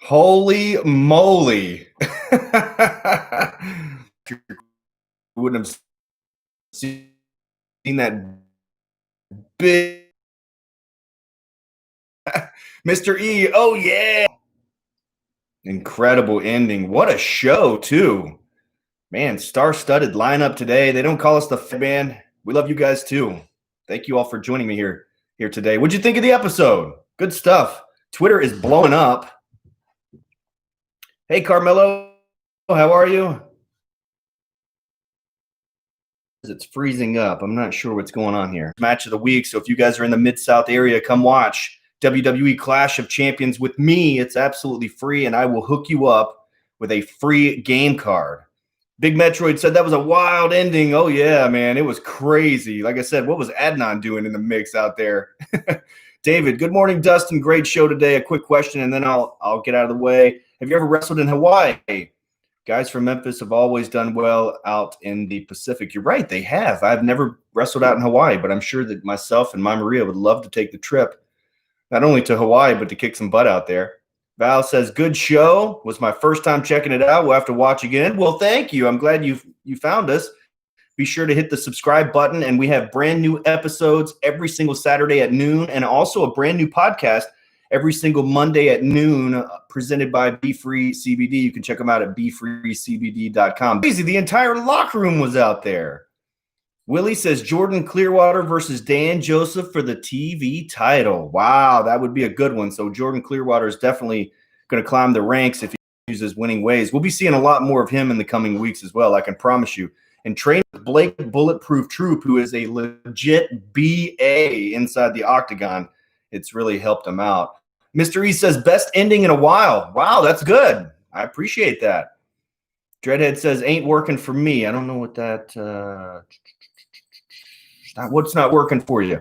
Holy moly. You wouldn't have seen that big Mr. E. Oh, yeah. Incredible ending. What a show, too. Man, star-studded lineup today. They don't call us the band. We love you guys, too. Thank you all for joining me here today. What'd you think of the episode? Good stuff. Twitter is blowing up. Hey, Carmelo. How are you? It's freezing up. I'm not sure what's going on here. Match of the week. So if you guys are in the Mid-South area, come watch WWE Clash of Champions with me. It's absolutely free, and I will hook you up with a free game card. Big Metroid said that was a wild ending. Oh, yeah, man. It was crazy. Like I said, what was Adnan doing in the mix out there? David, good morning, Dustin. Great show today. A quick question, and then I'll get out of the way. Have you ever wrestled in Hawaii? Guys from Memphis have always done well out in the Pacific. You're right, they have. I've never wrestled out in Hawaii, but I'm sure that myself and my Maria would love to take the trip, not only to Hawaii, but to kick some butt out there. Val says, good show. Was my first time checking it out. We'll have to watch again. Well, thank you. I'm glad you found us. Be sure to hit the subscribe button, and we have brand new episodes every single Saturday at noon, and also a brand new podcast every single Monday at noon, presented by Be Free CBD. You can check them out at BeFreeCBD.com. Crazy, the entire locker room was out there. Willie says Jordan Clearwater versus Dan Joseph for the TV title. Wow, that would be a good one. So Jordan Clearwater is definitely going to climb the ranks if he uses winning ways. We'll be seeing a lot more of him in the coming weeks as well, I can promise you. And train with Blake Bulletproof Troop, who is a legit BA inside the octagon. It's really helped him out. Mr. E says, best ending in a while. Wow, that's good. I appreciate that. Dreadhead says, ain't working for me. I don't know what that what's not working for you.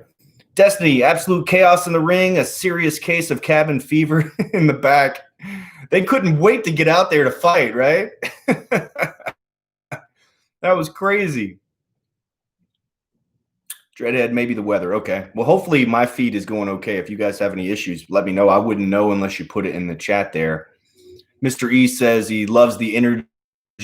Destiny, absolute chaos in the ring, a serious case of cabin fever in the back. They couldn't wait to get out there to fight, right? That was crazy. Dreadhead, maybe the weather. Okay. Well, hopefully my feed is going okay. If you guys have any issues, let me know. I wouldn't know unless you put it in the chat there. Mr. E says he loves the energy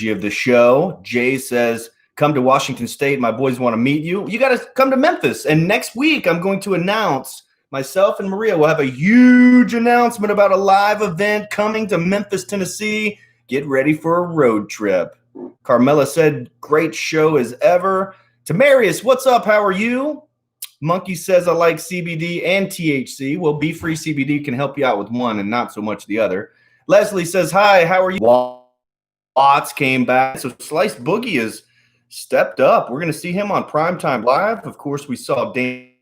of the show. Jay says, come to Washington State. My boys want to meet you. You got to come to Memphis. And next week, I'm going to announce, myself and Maria will have a huge announcement about a live event coming to Memphis, Tennessee. Get ready for a road trip. Carmela said, great show as ever. Tamarius, what's up? How are you? Monkey says, I like CBD and THC. Well, Be Free CBD can help you out with one and not so much the other. Leslie says, hi, how are you? Watts came back. So Sliced Boogie has stepped up. We're going to see him on Primetime Live. Of course, we saw Dan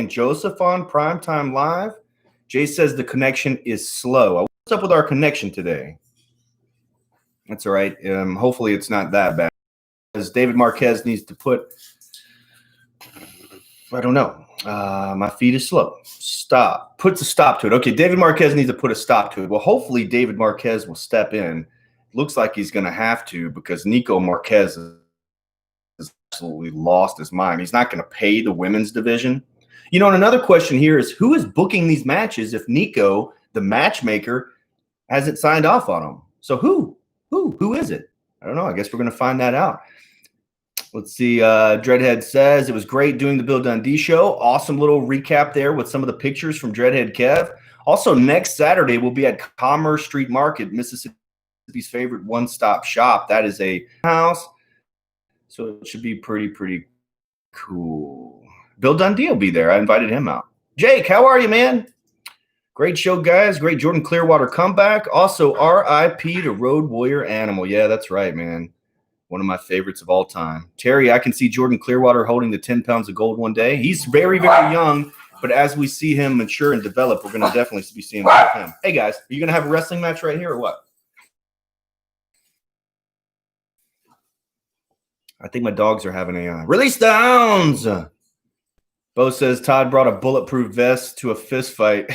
Joseph on Primetime Live. Jay says the connection is slow. What's up with our connection today? That's all right. Hopefully it's not that bad. As David Marquez needs to put, I don't know. My feed is slow. Stop. Puts a stop to it. Okay, David Marquez needs to put a stop to it. Well, hopefully David Marquez will step in. Looks like he's going to have to, because Nico Marquez has absolutely lost his mind. He's not going to pay the women's division. You know, and another question here is, who is booking these matches if Nico, the matchmaker, hasn't signed off on them? So who is it? I don't know. I guess we're going to find that out. Let's see. Dreadhead says, it was great doing the Bill Dundee show. Awesome little recap there with some of the pictures from Dreadhead Kev. Also, next Saturday, we'll be at Commerce Street Market, Mississippi's favorite one-stop shop. That is a house. So it should be pretty cool. Bill Dundee will be there. I invited him out. Jake, how are you, man? Great show, guys. Great Jordan Clearwater comeback. Also, RIP to Road Warrior Animal. Yeah, that's right, man. One of my favorites of all time. Terry, I can see Jordan Clearwater holding the 10 pounds of gold one day. He's very young, but as we see him mature and develop, we're going to definitely be seeing more of him. Hey, guys, are you going to have a wrestling match right here or what? I think my dogs are having a release the hounds. Bo says Todd brought a bulletproof vest to a fist fight.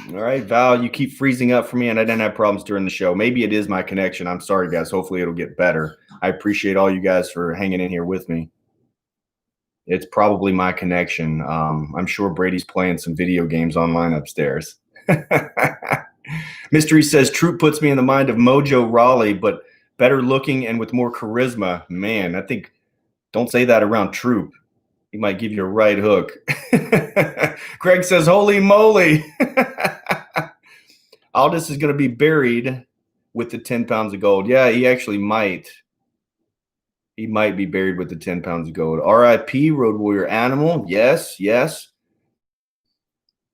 All right, Val, you keep freezing up for me, and I didn't have problems during the show. Maybe it is my connection. I'm sorry, guys. Hopefully it'll get better. I appreciate all you guys for hanging in here with me. It's probably my connection. I'm sure Brady's playing some video games online upstairs. Mystery says Troop puts me in the mind of Mojo Rawley, but better looking and with more charisma. Man, I think don't say that around Troop. He might give you a right hook. Greg says, holy moly. Aldis is going to be buried with the 10 pounds of gold. Yeah, he actually might. He might be buried with the 10 pounds of gold. RIP, Road Warrior Animal. Yes, yes.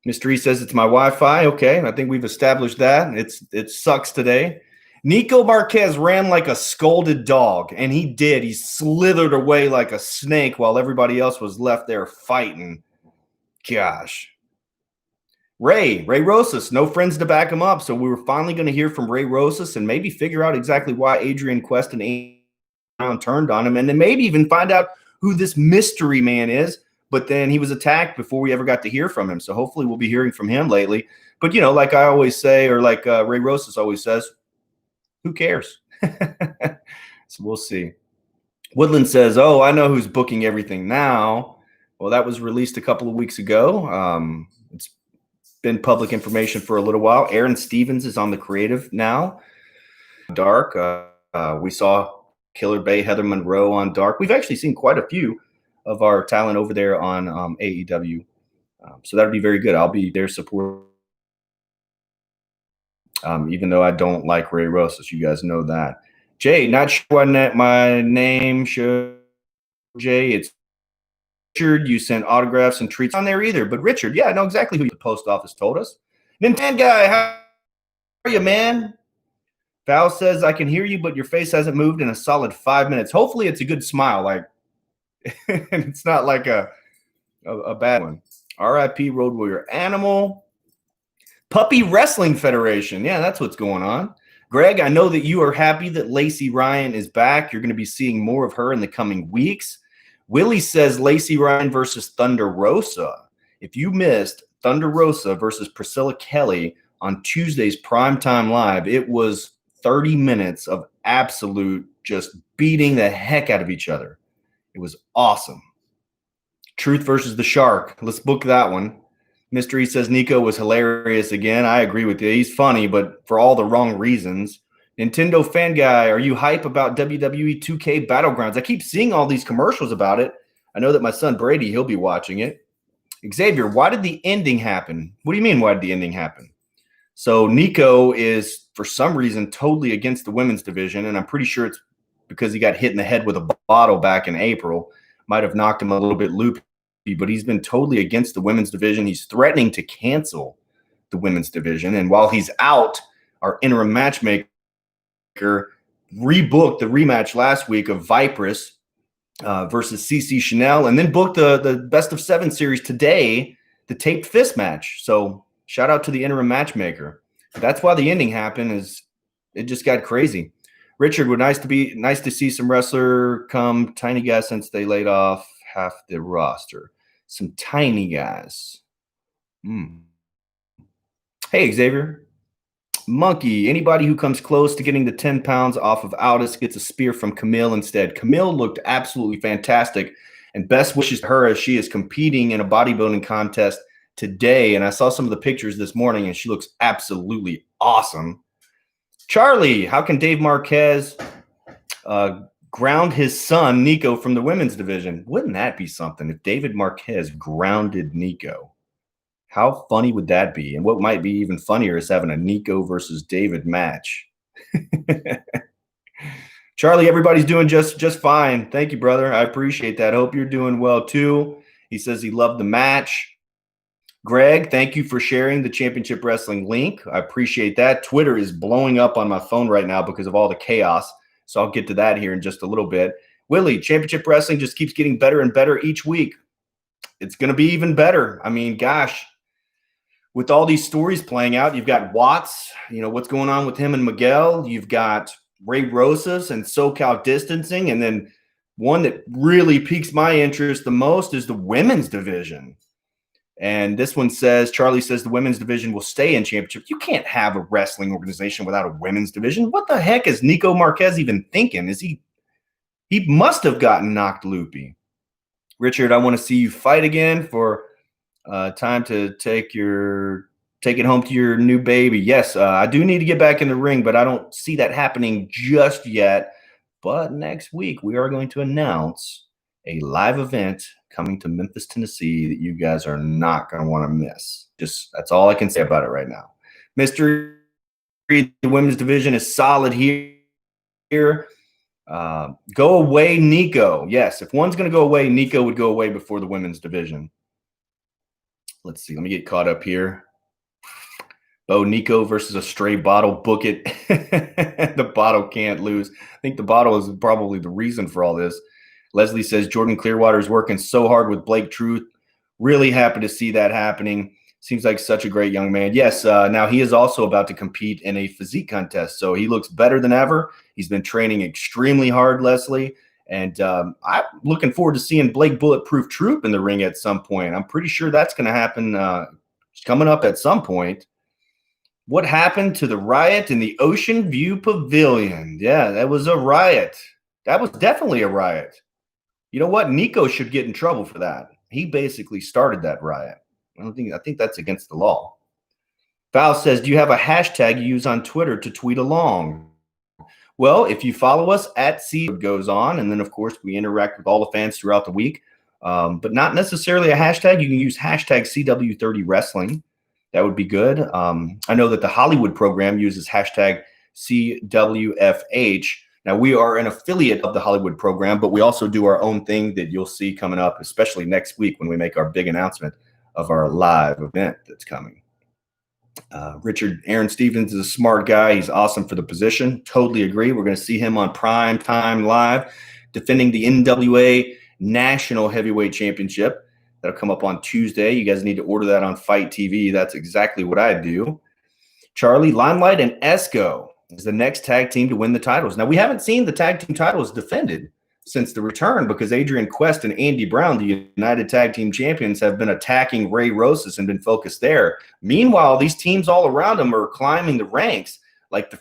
Mystery says it's my Wi-Fi. Okay, I think we've established that. It sucks today. Nico Marquez ran like a scolded dog, and he did. He slithered away like a snake while everybody else was left there fighting. Gosh. Ray Rosas, no friends to back him up. So we were finally going to hear from Ray Rosas and maybe figure out exactly why Adrian Quest and turned on him, and then maybe even find out who this mystery man is. But then he was attacked before we ever got to hear from him. So hopefully we'll be hearing from him lately. But, you know, like I always say, or like Ray Rosas always says, who cares? So we'll see. Woodland says, oh, I know who's booking everything now. Well, that was released a couple of weeks ago. It's been public information for a little while. Aaron Stevens is on the creative now. Dark. We saw Killer Bay, Heather Monroe on Dark. We've actually seen quite a few of our talent over there on AEW. So that'll be very good. I'll be their support. Even though I don't like Ray Rosas, you guys know that. Jay, not sure what my name should. Jay, it's Richard. You sent autographs and treats on there either. But Richard, yeah, I know exactly who the post office told us. Nintendo guy, how are you, man? Val says, I can hear you, but your face hasn't moved in a solid 5 minutes. Hopefully it's a good smile. Like, and it's not like a bad one. RIP Road Warrior Animal. Puppy Wrestling Federation. Yeah, that's what's going on. Greg, I know that you are happy that Lacey Ryan is back. You're going to be seeing more of her in the coming weeks. Willie says Lacey Ryan versus Thunder Rosa. If you missed Thunder Rosa versus Priscilla Kelly on Tuesday's Primetime Live, it was 30 minutes of absolute just beating the heck out of each other. It was awesome. Truth versus the Shark. Let's book that one. Mystery says Nico was hilarious again. I agree with you. He's funny, but for all the wrong reasons. Nintendo fan guy, are you hype about WWE 2K Battlegrounds? I keep seeing all these commercials about it. I know that my son Brady, he'll be watching it. Xavier, why did the ending happen? What do you mean, why did the ending happen? So Nico is, for some reason, totally against the women's division, and I'm pretty sure it's because he got hit in the head with a bottle back in April. Might have knocked him a little bit loopy, but he's been totally against the women's division. He's threatening to cancel the women's division. And while he's out, our interim matchmaker rebooked the rematch last week of Vipress versus CC Chanel, and then booked the best of 7 series today, the taped fist match. So shout out to the interim matchmaker. That's why the ending happened. Is it just got crazy. Richard, would nice to see some wrestler come tiny guys since they laid off half the roster. Some tiny guys. Hey, Xavier. Monkey, anybody who comes close to getting the 10 pounds off of Aldis gets a spear from Camille instead. Camille looked absolutely fantastic, and best wishes to her as she is competing in a bodybuilding contest today. And I saw some of the pictures this morning, and she looks absolutely awesome. Charlie, how can Dave Marquez ground his son, Nico, from the women's division? Wouldn't that be something if David Marquez grounded Nico? How funny would that be? And what might be even funnier is having a Nico versus David match. Charlie, everybody's doing just fine. Thank you, brother. I appreciate that. Hope you're doing well, too. He says he loved the match. Greg, thank you for sharing the Championship Wrestling link. I appreciate that. Twitter is blowing up on my phone right now because of all the chaos. So I'll get to that here in just a little bit. Willie, Championship Wrestling just keeps getting better and better each week. It's going to be even better. I mean, gosh, with all these stories playing out, you've got Watts, you know, what's going on with him and Miguel. You've got Ray Rosas and SoCal Distancing. And then one that really piques my interest the most is the women's division. And this one says, Charlie says the women's division will stay in championship. You can't have a wrestling organization without a women's division. What the heck is Nico Marquez even thinking? He must have gotten knocked loopy. Richard, I want to see you fight again for time to take your Take it home to your new baby. Yes, I do need to get back in the ring, but I don't see that happening just yet. But next week, we are going to announce a live event coming to Memphis, Tennessee that you guys are not going to want to miss. Just that's all I can say about it right now. Mr. The women's division is solid here. Go away, Nico. Yes, if one's going to go away, Nico would go away before the women's division. Let's see. Let me get caught up here. Oh, Nico versus a stray bottle. Book it. The bottle can't lose. I think the bottle is probably the reason for all this. Leslie says Jordan Clearwater is working so hard with Blake Truth. Really happy to see that happening. Seems like such a great young man. Yes, now he is also about to compete in a physique contest, so he looks better than ever. He's been training extremely hard, Leslie, and I'm looking forward to seeing Blake Bulletproof Troop in the ring at some point. I'm pretty sure that's going to happen coming up at some point. What happened to the riot in the Ocean View Pavilion? Yeah, that was a riot. That was definitely a riot. You know what? Nico should get in trouble for that. He basically started that riot. I think that's against the law. Val says, do you have a hashtag you use on Twitter to tweet along? Well, if you follow us at C goes on, and then of course we interact with all the fans throughout the week, but not necessarily a hashtag. You can use hashtag CW30 Wrestling. That would be good. I know that the Hollywood program uses hashtag CWFH. Now, we are an affiliate of the Hollywood program, but we also do our own thing that you'll see coming up, especially next week when we make our big announcement of our live event that's coming. Aaron Stevens is a smart guy. He's awesome for the position. Totally agree. We're going to see him on Prime Time Live defending the NWA National Heavyweight Championship. That'll come up on Tuesday. You guys need to order that on Fight TV. That's exactly what I do. Charlie, Limelight and Esco is the next tag team to win the titles. Now, we haven't seen the tag team titles defended since the return because Adrian Quest and Andy Brown, the United Tag Team Champions, have been attacking Ray Rosas and been focused there. Meanwhile, these teams all around them are climbing the ranks like the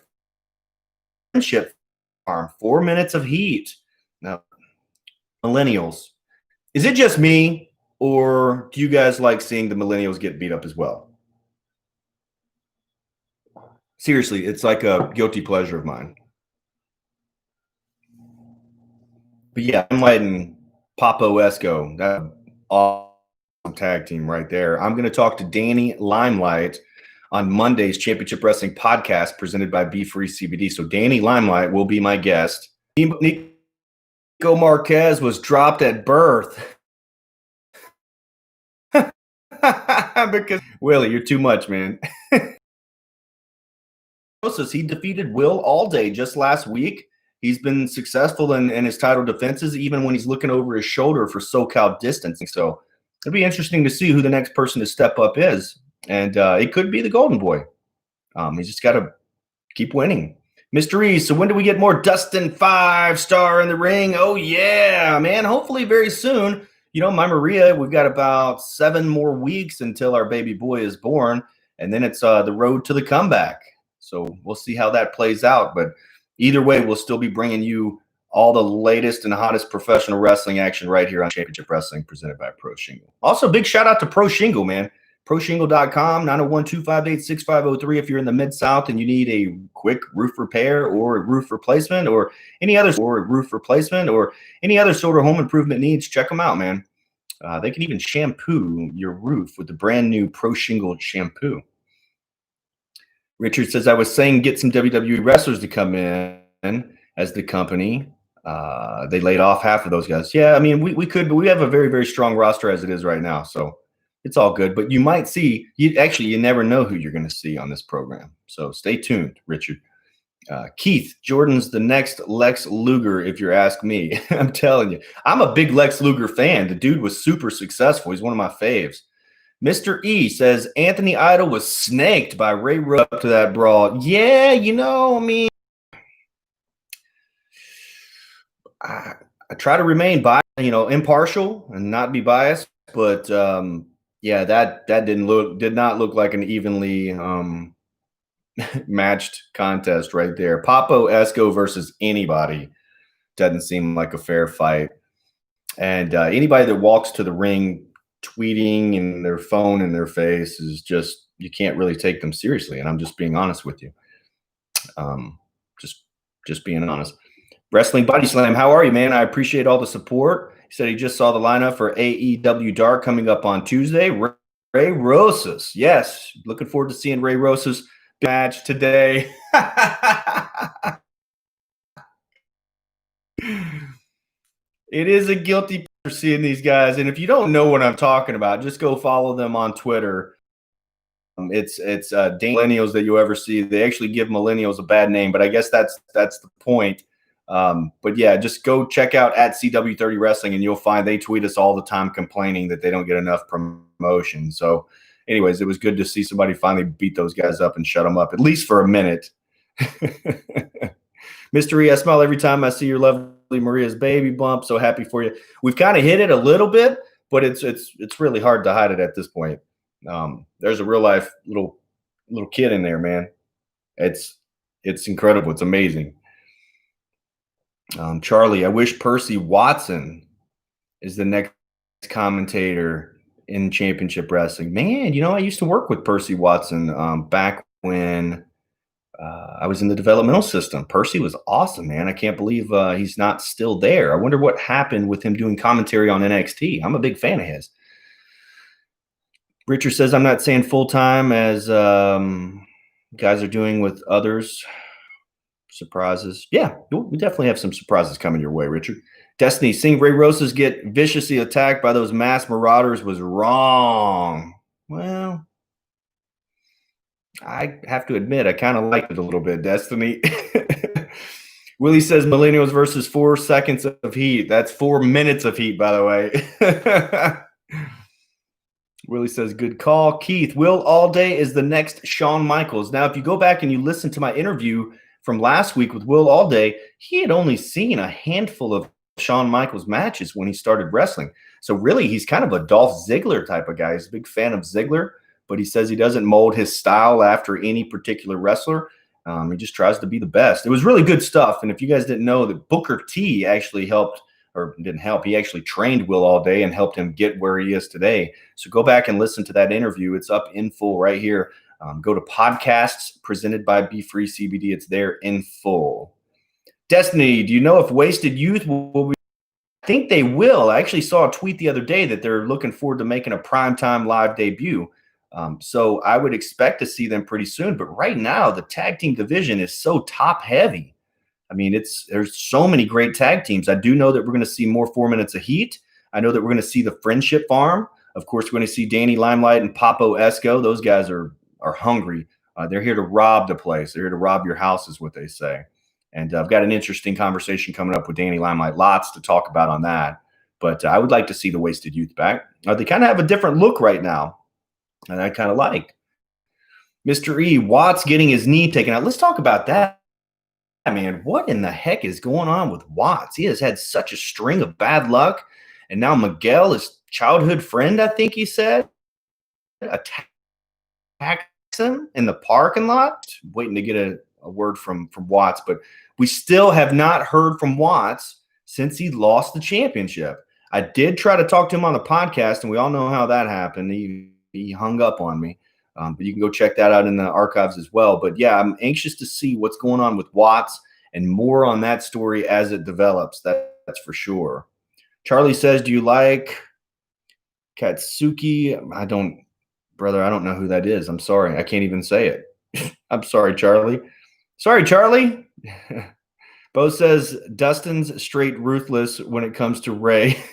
Friendship Farm, 4 minutes of heat. Now, millennials. Is it just me, or do you guys like seeing the millennials get beat up as well? Seriously, it's like a guilty pleasure of mine. But yeah, I'm letting Papo Esco, that awesome tag team right there. I'm going to talk to Danny Limelight on Monday's Championship Wrestling podcast presented by Be Free CBD. So Danny Limelight will be my guest. Nico Marquez was dropped at birth. Because Willie, you're too much, man. He defeated Will Alday just last week. He's been successful in his title defenses, even when he's looking over his shoulder for SoCal distancing. So it'll be interesting to see who the next person to step up is. And it could be the Golden Boy. He's just got to keep winning. Mr. E, so when do we get more Dustin 5-star in the ring? Oh, yeah, man. Hopefully very soon. You know, my Maria, we've got about 7 more weeks until our baby boy is born. And then it's the road to the comeback. So we'll see how that plays out. But either way, we'll still be bringing you all the latest and hottest professional wrestling action right here on Championship Wrestling presented by Pro Shingle. Also, big shout out to Pro Shingle, man. ProShingle.com, 901-258-6503 if you're in the Mid-South and you need a quick roof repair or roof replacement or any other sort of home improvement needs, check them out, man. They can even shampoo your roof with the brand new Pro Shingle shampoo. Richard says, I was saying get some WWE wrestlers to come in as the company. They laid off half of those guys. Yeah, I mean, we could, but we have a very, very strong roster as it is right now. So it's all good. But you might see, you never know who you're going to see on this program. So stay tuned, Richard. Keith, Jordan's the next Lex Luger, if you ask me. I'm telling you. I'm a big Lex Luger fan. The dude was super successful. He's one of my faves. Mr. E says Anthony Idol was snaked by Ray Rosas up to that brawl. Yeah, you know, I mean, I try to remain biased, impartial and not be biased, but yeah, that did not look like an evenly matched contest right there. Papo Esco versus anybody doesn't seem like a fair fight, and anybody that walks to the ring tweeting and their phone in their face is just you can't really take them seriously. And I'm just being honest with you. Um, just being honest. Wrestling Body Slam, how are you, man? I appreciate all the support. He said he just saw the lineup for AEW Dark coming up on Tuesday. Ray Rosas. Yes, looking forward to seeing Ray Rosas match today. It is a guilty pleasure seeing these guys. And if you don't know what I'm talking about, just go follow them on Twitter. It's millennials that you ever see. They actually give millennials a bad name, but I guess that's the point. But yeah, just go check out at CW30 Wrestling, and you'll find they tweet us all the time complaining that they don't get enough promotion. So, anyways, it was good to see somebody finally beat those guys up and shut them up, at least for a minute. Mr. E, I smile every time I see your lovely Maria's baby bump. So happy for you. We've kind of hit it a little bit, but it's really hard to hide it at this point. There's a real life little kid in there, man. It's incredible. It's amazing. Charlie, I wish Percy Watson is the next commentator in Championship Wrestling. Man, I used to work with Percy Watson back when I was in the developmental system. Percy was awesome, man. I can't believe he's not still there. I wonder what happened with him doing commentary on NXT. I'm a big fan of his. Richard says, I'm not saying full-time as guys are doing with others. Surprises. Yeah, we definitely have some surprises coming your way, Richard. Destiny, seeing Ray Rosas get viciously attacked by those mass marauders was wrong. Well, I have to admit, I kind of liked it a little bit, Destiny. Willie says millennials versus 4 seconds of heat. That's 4 minutes of heat, by the way. Willie says, good call. Keith, Will Allday is the next Shawn Michaels. Now, if you go back and you listen to my interview from last week with Will Allday, he had only seen a handful of Shawn Michaels matches when he started wrestling. So really, he's kind of a Dolph Ziggler type of guy. He's a big fan of Ziggler, but he says he doesn't mold his style after any particular wrestler. He just tries to be the best. It was really good stuff. And if you guys didn't know, that Booker T actually helped, or didn't help, he actually trained Will Allday and helped him get where he is today. So go back and listen to that interview. It's up in full right here. Go to podcasts presented by Be Free CBD. It's there in full. Destiny, do you know if Wasted Youth will be? I think they will. I actually saw a tweet the other day that they're looking forward to making a primetime live debut. So I would expect to see them pretty soon. But right now, the tag team division is so top heavy. I mean, there's so many great tag teams. I do know that we're going to see more 4 Minutes of Heat. I know that we're going to see the Friendship Farm. Of course, we're going to see Danny Limelight and Papo Esco. Those guys are hungry. They're here to rob the place. They're here to rob your house, is what they say. And I've got an interesting conversation coming up with Danny Limelight. Lots to talk about on that. But I would like to see the Wasted Youth back. They kind of have a different look right now, and I kind of like. Mr. E, Watts getting his knee taken out. Let's talk about that. Man, what in the heck is going on with Watts? He has had such a string of bad luck. And now Miguel, his childhood friend, I think he said, attacks him in the parking lot. Waiting to get a word from Watts. But we still have not heard from Watts since he lost the championship. I did try to talk to him on the podcast, and we all know how that happened. He hung up on me. But you can go check that out in the archives as well. But yeah, I'm anxious to see what's going on with Watts and more on that story as it develops. That's for sure. Charlie says, do you like Katsuki? I don't know who that is. I'm sorry. I can't even say it. I'm sorry, Charlie. Sorry, Charlie. Bo says, Dustin's straight ruthless when it comes to Ray.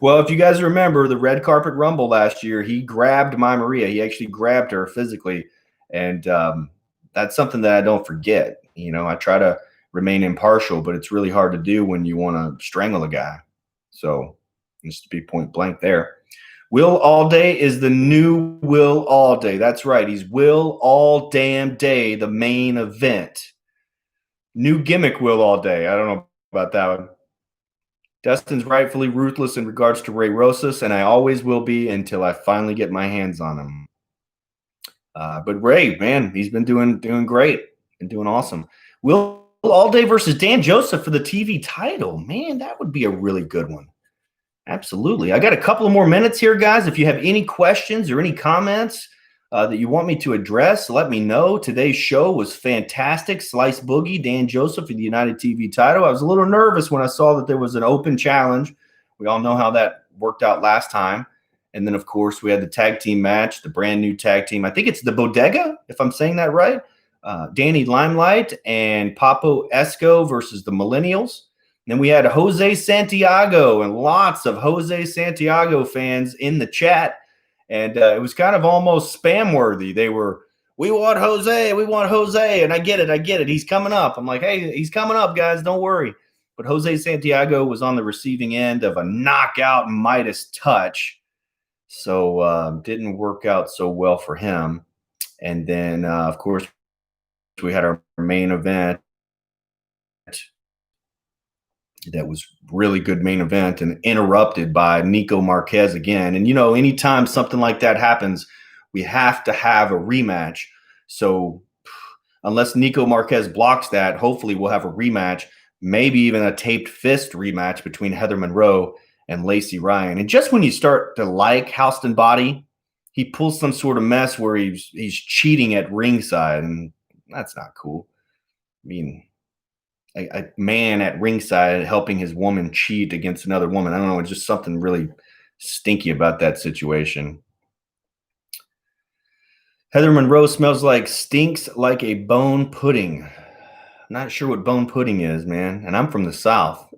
Well, if you guys remember the red carpet rumble last year, he grabbed my Maria. He actually grabbed her physically. And that's something that I don't forget. I try to remain impartial, but it's really hard to do when you want to strangle a guy. So just to be point blank there. Will Allday is the new Will Allday. That's right. He's Will All Damn Day, the main event. New gimmick Will Allday. I don't know about that one. Dustin's rightfully ruthless in regards to Ray Rosas, and I always will be until I finally get my hands on him. But Ray, man, he's been doing great and doing awesome. Will Allday versus Dan Joseph for the TV title. Man, that would be a really good one. Absolutely. I got a couple of more minutes here, guys. If you have any questions or any comments, that you want me to address, let me know. Today's show was fantastic. Slice Boogie, Dan Joseph for the United TV title. I was a little nervous when I saw that there was an open challenge. We all know how that worked out last time. And then, of course, we had the tag team match, the brand new tag team. I think it's the Bodega, if I'm saying that right. Danny Limelight and Papo Esco versus the Millennials. And then we had Jose Santiago and lots of Jose Santiago fans in the chat. And it was kind of almost spam worthy. They were, we want Jose. And I get it. He's coming up. I'm like, hey, he's coming up, guys. Don't worry. But Jose Santiago was on the receiving end of a knockout Midas touch. So didn't work out so well for him. And then, of course, we had our main event. That was really good main event and interrupted by Nico Marquez again. And, anytime something like that happens, we have to have a rematch. So unless Nico Marquez blocks that, hopefully we'll have a rematch, maybe even a taped fist rematch between Heather Monroe and Lacey Ryan. And just when you start to like Houston Body, he pulls some sort of mess where he's cheating at ringside, and that's not cool. I mean, a man at ringside helping his woman cheat against another woman. I don't know. It's just something really stinky about that situation. Heather Monroe stinks like a bone pudding. I'm not sure what bone pudding is, man. And I'm from the South.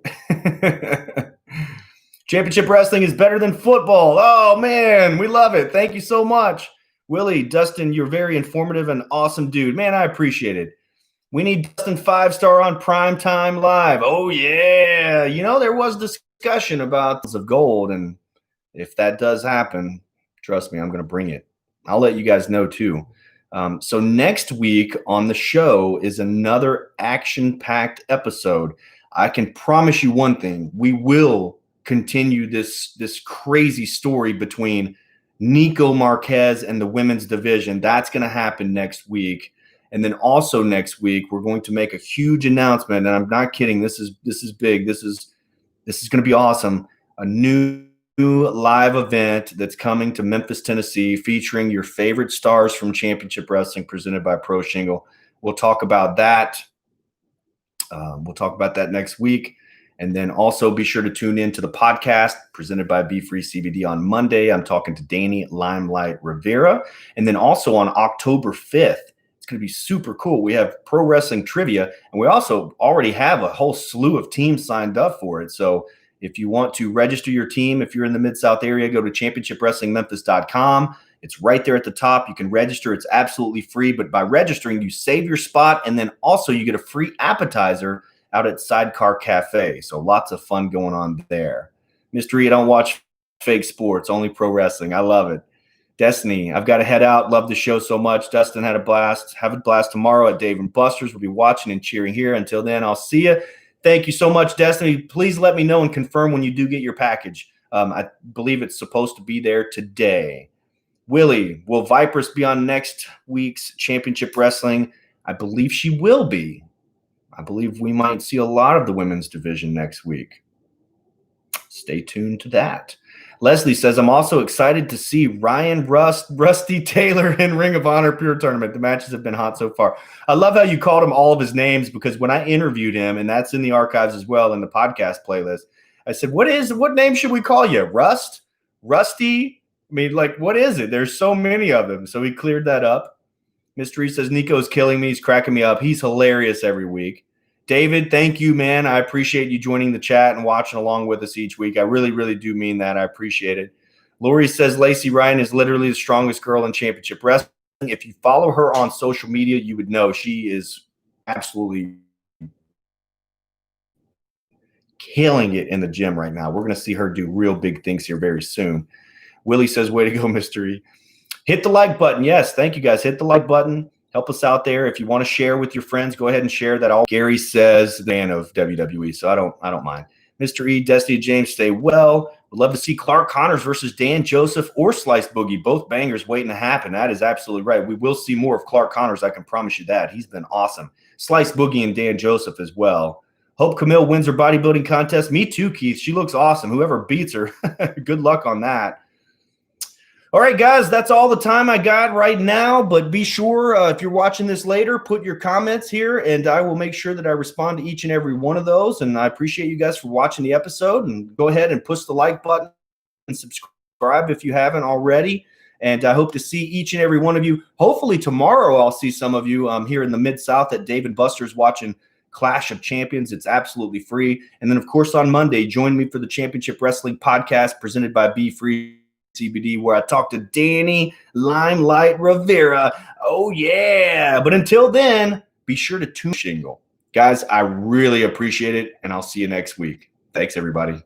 Championship wrestling is better than football. Oh, man, we love it. Thank you so much. Willie, Dustin, you're very informative and awesome dude. Man, I appreciate it. We need Dustin 5-star on Primetime Live. Oh, yeah. There was discussion about of gold, and if that does happen, trust me, I'm going to bring it. I'll let you guys know, too. So next week on the show is another action-packed episode. I can promise you one thing. We will continue this crazy story between Nico Marquez and the women's division. That's going to happen next week. And then also next week, we're going to make a huge announcement. And I'm not kidding. This is big. This is going to be awesome. A new live event that's coming to Memphis, Tennessee, featuring your favorite stars from Championship Wrestling, presented by Pro Shingle. We'll talk about that. Next week. And then also be sure to tune in to the podcast presented by Be Free CBD on Monday. I'm talking to Danny Limelight Rivera. And then also on October 5th, it's going to be super cool. We have pro wrestling trivia, and we also already have a whole slew of teams signed up for it. So if you want to register your team, if you're in the Mid-South area, go to championshipwrestlingmemphis.com. It's right there at the top. You can register. It's absolutely free. But by registering, you save your spot, and then also you get a free appetizer out at Sidecar Cafe. So lots of fun going on there. Mystery, I don't watch fake sports, only pro wrestling. I love it. Destiny, I've got to head out. Love the show so much. Dustin had a blast. Have a blast tomorrow at Dave & Buster's. We'll be watching and cheering here. Until then, I'll see you. Thank you so much, Destiny. Please let me know and confirm when you do get your package. I believe it's supposed to be there today. Willie, will Vipress be on next week's Championship Wrestling? I believe she will be. I believe we might see a lot of the women's division next week. Stay tuned to that. Leslie says, I'm also excited to see Ryan Rusty Taylor in Ring of Honor Pure Tournament. The matches have been hot so far. I love how you called him all of his names, because when I interviewed him, and that's in the archives as well in the podcast playlist, I said, what name should we call you? Rust? Rusty? I mean, what is it? There's so many of them. So he cleared that up. Mystery says, Nico's killing me. He's cracking me up. He's hilarious every week. David, thank you, man. I appreciate you joining the chat and watching along with us each week. I really, really do mean that. I appreciate it. Lori says Lacey Ryan is literally the strongest girl in Championship Wrestling. If you follow her on social media, you would know she is absolutely killing it in the gym right now. We're going to see her do real big things here very soon. Willie says, way to go, Mystery. Hit the like button. Yes, thank you, guys. Hit the like button. Help us out there. If you want to share with your friends, go ahead and share that. Gary says, fan of WWE, so I don't mind. Mr. E, Destiny James, stay well. Would love to see Clark Connors versus Dan Joseph or Slice Boogie. Both bangers waiting to happen. That is absolutely right. We will see more of Clark Connors. I can promise you that. He's been awesome. Slice Boogie and Dan Joseph as well. Hope Camille wins her bodybuilding contest. Me too, Keith. She looks awesome. Whoever beats her, good luck on that. All right, guys, that's all the time I got right now. But be sure, if you're watching this later, put your comments here, and I will make sure that I respond to each and every one of those. And I appreciate you guys for watching the episode. And go ahead and push the like button and subscribe if you haven't already. And I hope to see each and every one of you. Hopefully tomorrow I'll see some of you here in the Mid-South at Dave & Buster's watching Clash of Champions. It's absolutely free. And then, of course, on Monday, join me for the Championship Wrestling Podcast presented by Be Free CBD, where I talk to Danny Limelight Rivera. Oh, yeah. But until then, be sure to tune Shingle. Guys, I really appreciate it, and I'll see you next week. Thanks, everybody.